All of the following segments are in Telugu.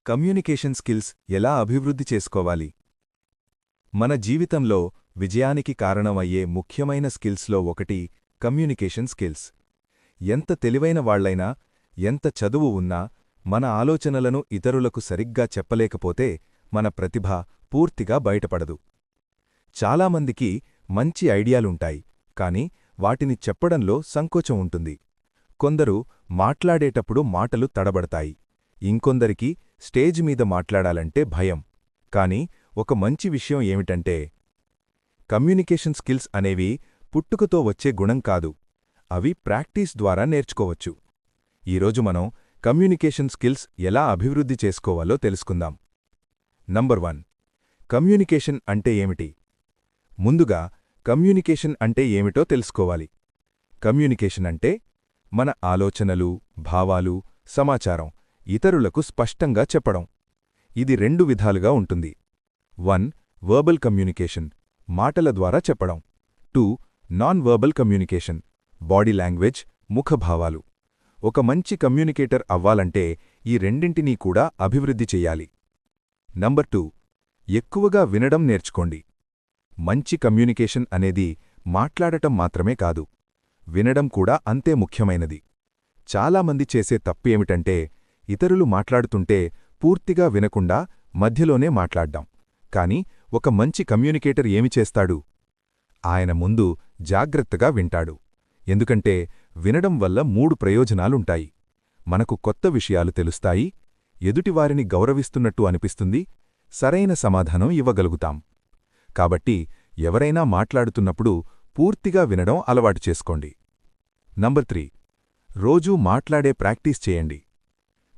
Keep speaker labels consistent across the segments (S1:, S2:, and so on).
S1: కమ్యూనికేషన్ స్కిల్స్ ఎలా అభివృద్ధి చేసుకోవాలి? మన జీవితంలో విజయానికి కారణమయ్యే ముఖ్యమైన స్కిల్స్లో ఒకటి కమ్యూనికేషన్ స్కిల్స్. ఎంత తెలివైన వాళ్లైనా, ఎంత చదువు ఉన్నా, మన ఆలోచనలను ఇతరులకు సరిగ్గా చెప్పలేకపోతే మన ప్రతిభ పూర్తిగా బయటపడదు. చాలామందికి మంచి ఐడియాలుంటాయి, కాని వాటిని చెప్పడంలో సంకోచం ఉంటుంది. కొందరు మాట్లాడేటప్పుడు మాటలు తడబడతాయి, ఇంకొందరికి స్టేజ్ మీద మాట్లాడాలంటే భయం. కాని ఒక మంచి విషయం ఏమిటంటే, కమ్యూనికేషన్ స్కిల్స్ అనేవి పుట్టుకతో వచ్చే గుణం కాదు, అవి ప్రాక్టీస్ ద్వారా నేర్చుకోవచ్చు. ఈరోజు మనం కమ్యూనికేషన్ స్కిల్స్ ఎలా అభివృద్ధి చేసుకోవాలో తెలుసుకుందాం. నంబర్ 1. కమ్యూనికేషన్ అంటే ఏమిటి? ముందుగా కమ్యూనికేషన్ అంటే ఏమిటో తెలుసుకోవాలి. కమ్యూనికేషన్ అంటే మన ఆలోచనలు, భావాలు, సమాచారం ఇతరులకు స్పష్టంగా చెప్పడం. ఇది 2 విధాలుగా ఉంటుంది. 1. వర్బల్ కమ్యూనికేషన్, మాటల ద్వారా చెప్పడం. 2. Non verbal communication, body language, ముఖభావాలు. ఒక మంచి కమ్యూనికేటర్ అవ్వాలంటే ఈ రెండింటినీ కూడా అభివృద్ధి చెయ్యాలి. నంబర్ 2. ఎక్కువగా వినడం నేర్చుకోండి. మంచి కమ్యూనికేషన్ అనేది మాట్లాడటం మాత్రమే కాదు, వినడం కూడా అంతే ముఖ్యమైనది. చాలామంది చేసే తప్పు ఏమిటంటే, ఇతరులు మాట్లాడుతుంటే పూర్తిగా వినకుండా మధ్యలోనే మాట్లాడ్డాం. కాని ఒక మంచి కమ్యూనికేటర్ ఏమి చేస్తాడు? ఆయన ముందు జాగ్రత్తగా వింటాడు. ఎందుకంటే వినడం వల్ల 3 ప్రయోజనాలుంటాయి. మనకు కొత్త విషయాలు తెలుస్తాయి, ఎదుటివారిని గౌరవిస్తున్నట్టు అనిపిస్తుంది, సరైన సమాధానం ఇవ్వగలుగుతాం. కాబట్టి ఎవరైనా మాట్లాడుతున్నప్పుడు పూర్తిగా వినడం అలవాటు చేసుకోండి. నంబర్ 3. రోజూ మాట్లాడే ప్రాక్టీస్ చేయండి.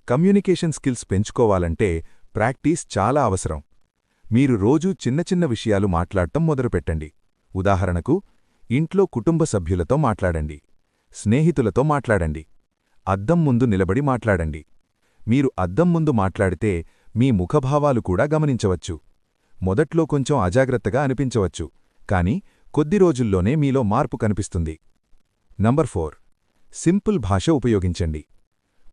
S1: కమ్యూనికేషన్ స్కిల్స్ పెంచుకోవాలంటే ప్రాక్టీస్ చాలా అవసరం. మీరు రోజూ చిన్న చిన్న విషయాలు మాట్లాడటం మొదలుపెట్టండి. ఉదాహరణకు, ఇంట్లో కుటుంబ సభ్యులతో మాట్లాడండి, స్నేహితులతో మాట్లాడండి, అద్దం ముందు నిలబడి మాట్లాడండి. మీరు అద్దం ముందు మాట్లాడితే మీ ముఖభావాలు కూడా గమనించవచ్చు. మొదట్లో కొంచెం అజాగ్రత్తగా అనిపించవచ్చు, కాని కొద్ది రోజుల్లోనే మీలో మార్పు కనిపిస్తుంది. నంబర్ 4. సింపుల్ భాష ఉపయోగించండి.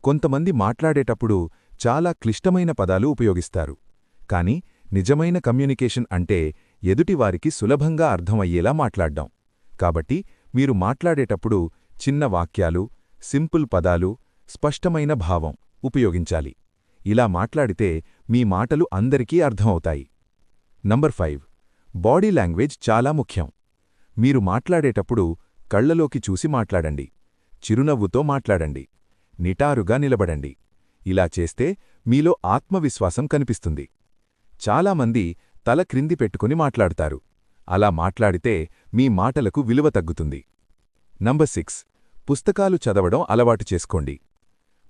S1: కొంతమంది మాట్లాడేటప్పుడు చాలా క్లిష్టమైన పదాలు ఉపయోగిస్తారు. కాని నిజమైన కమ్యూనికేషన్ అంటే ఎదుటివారికి సులభంగా అర్థమయ్యేలా మాట్లాడ్డం. కాబట్టి మీరు మాట్లాడేటప్పుడు చిన్న వాక్యాలు, సింపుల్ పదాలు, స్పష్టమైన భావం ఉపయోగించాలి. ఇలా మాట్లాడితే మీ మాటలు అందరికీ అర్థమవుతాయి. నంబర్ 5. బాడీ లాంగ్వేజ్ చాలా ముఖ్యం. మీరు మాట్లాడేటప్పుడు కళ్లలోకి చూసి మాట్లాడండి, చిరునవ్వుతో మాట్లాడండి, నిటారుగా నిలబడండి. ఇలా చేస్తే మీలో ఆత్మవిశ్వాసం కనిపిస్తుంది. చాలామంది తల క్రింది పెట్టుకుని మాట్లాడతారు. అలా మాట్లాడితే మీ మాటలకు విలువ తగ్గుతుంది. నంబర్ 6. పుస్తకాలు చదవడం అలవాటు చేసుకోండి.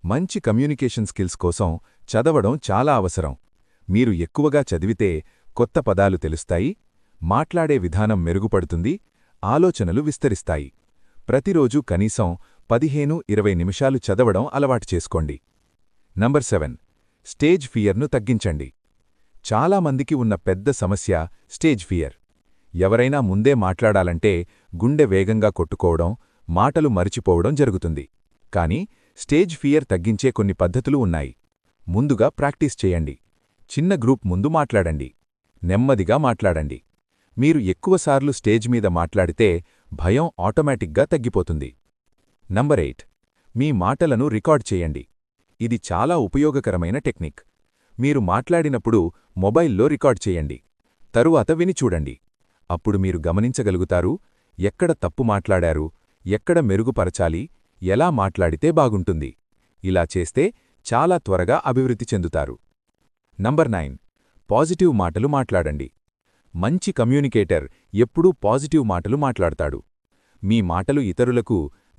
S1: మంచి కమ్యూనికేషన్ స్కిల్స్ కోసం చదవడం చాలా అవసరం. మీరు ఎక్కువగా చదివితే కొత్త పదాలు తెలుస్తాయి, మాట్లాడే విధానం మెరుగుపడుతుంది, ఆలోచనలు విస్తరిస్తాయి. ప్రతిరోజూ కనీసం 15-20 నిమిషాలు చదవడం అలవాటు చేసుకోండి. నంబర్ 7. స్టేజ్ ఫియర్ను తగ్గించండి. చాలామందికి ఉన్న పెద్ద సమస్య స్టేజ్ ఫియర్. ఎవరైనా ముందే మాట్లాడాలంటే గుండె వేగంగా కొట్టుకోవడం, మాటలు మరిచిపోవడం జరుగుతుంది. కాని స్టేజ్ ఫియర్ తగ్గించే కొన్ని పద్ధతులు ఉన్నాయి. ముందుగా ప్రాక్టీస్ చేయండి. చిన్న గ్రూప్ ముందు మాట్లాడండి, నెమ్మదిగా మాట్లాడండి. మీరు ఎక్కువసార్లు స్టేజ్ మీద మాట్లాడితే భయం ఆటోమేటిక్గా తగ్గిపోతుంది. నంబర్ 8. మీ మాటలను రికార్డ్ చేయండి. ఇది చాలా ఉపయోగకరమైన టెక్నిక్. మీరు మాట్లాడినప్పుడు మొబైల్లో రికార్డ్ చేయండి, తరువాత విని చూడండి. అప్పుడు మీరు గమనించగలుగుతారు, ఎక్కడ తప్పు మాట్లాడారు, ఎక్కడ మెరుగుపరచాలి, ఎలా మాట్లాడితే బాగుంటుంది. ఇలా చేస్తే చాలా త్వరగా అభివృద్ధి చెందుతారు. నంబర్ 9. పాజిటివ్ మాటలు మాట్లాడండి. మంచి కమ్యూనికేటర్ ఎప్పుడూ పాజిటివ్ మాటలు మాట్లాడతాడు. మీ మాటలు ఇతరులకు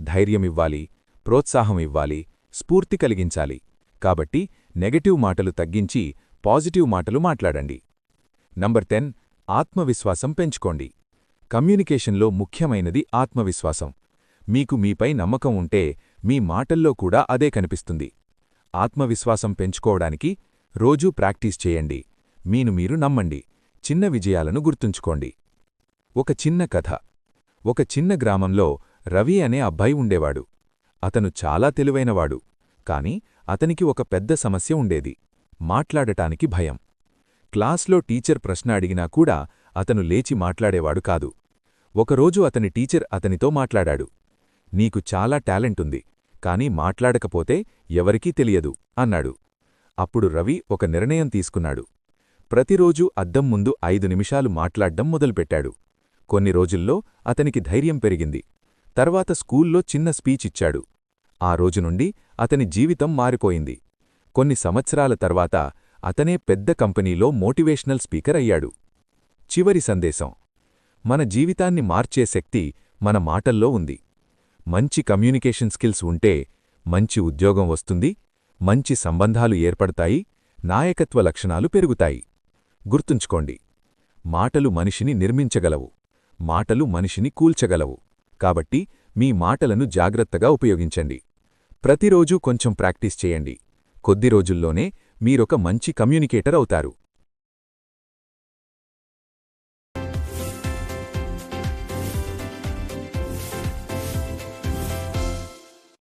S1: ధైర్యమివ్వాలి, ప్రోత్సాహం ఇవ్వాలి, స్ఫూర్తి కలిగించాలి. కాబట్టి నెగటివ్ మాటలు తగ్గించి పాజిటివ్ మాటలు మాట్లాడండి. నంబర్ 10. ఆత్మవిశ్వాసం పెంచుకోండి. కమ్యూనికేషన్లో ముఖ్యమైనది ఆత్మవిశ్వాసం. మీకు మీపై నమ్మకం ఉంటే మీ మాటల్లో కూడా అదే కనిపిస్తుంది. ఆత్మవిశ్వాసం పెంచుకోవడానికి రోజూ ప్రాక్టీస్ చేయండి, మీరు నమ్మండి, చిన్న విజయాలను గుర్తుంచుకోండి. ఒక చిన్న కథ. ఒక చిన్న గ్రామంలో రవి అనే అబ్బాయి ఉండేవాడు. అతను చాలా తెలివైనవాడు, కాని అతనికి ఒక పెద్ద సమస్య ఉండేది. మాట్లాడటానికి భయం. క్లాస్లో టీచర్ ప్రశ్న అడిగినా కూడా అతను లేచి మాట్లాడేవాడు కాదు. ఒకరోజు అతని టీచర్ అతనితో మాట్లాడాడు. నీకు చాలా టాలెంటుంది, కాని మాట్లాడకపోతే ఎవరికీ తెలియదు అన్నాడు. అప్పుడు రవి ఒక నిర్ణయం తీసుకున్నాడు. ప్రతిరోజూ అద్దం ముందు 5 నిమిషాలు మాట్లాడ్డం మొదలుపెట్టాడు. కొన్ని రోజుల్లో అతనికి ధైర్యం పెరిగింది. తర్వాత స్కూల్లో చిన్న స్పీచ్ ఇచ్చాడు. ఆ రోజునుండి అతని జీవితం మారిపోయింది. కొన్ని సంవత్సరాల తర్వాత అతనే పెద్ద కంపెనీలో మోటివేషనల్ స్పీకర్ అయ్యాడు. చివరి సందేశం: మన జీవితాన్ని మార్చే శక్తి మన మాటల్లో ఉంది. మంచి కమ్యూనికేషన్ స్కిల్స్ ఉంటే మంచి ఉద్యోగం వస్తుంది, మంచి సంబంధాలు ఏర్పడతాయి, నాయకత్వ లక్షణాలు పెరుగుతాయి. గుర్తుంచుకోండి, మాటలు మనిషిని నిర్మించగలవు, మాటలు మనిషిని కూల్చగలవు. కాబట్టి మీ మాటలను జాగ్రత్తగా ఉపయోగించండి. ప్రతిరోజూ కొంచెం ప్రాక్టీస్ చేయండి. కొద్ది రోజుల్లోనే మీరొక మంచి కమ్యూనికేటర్ అవుతారు.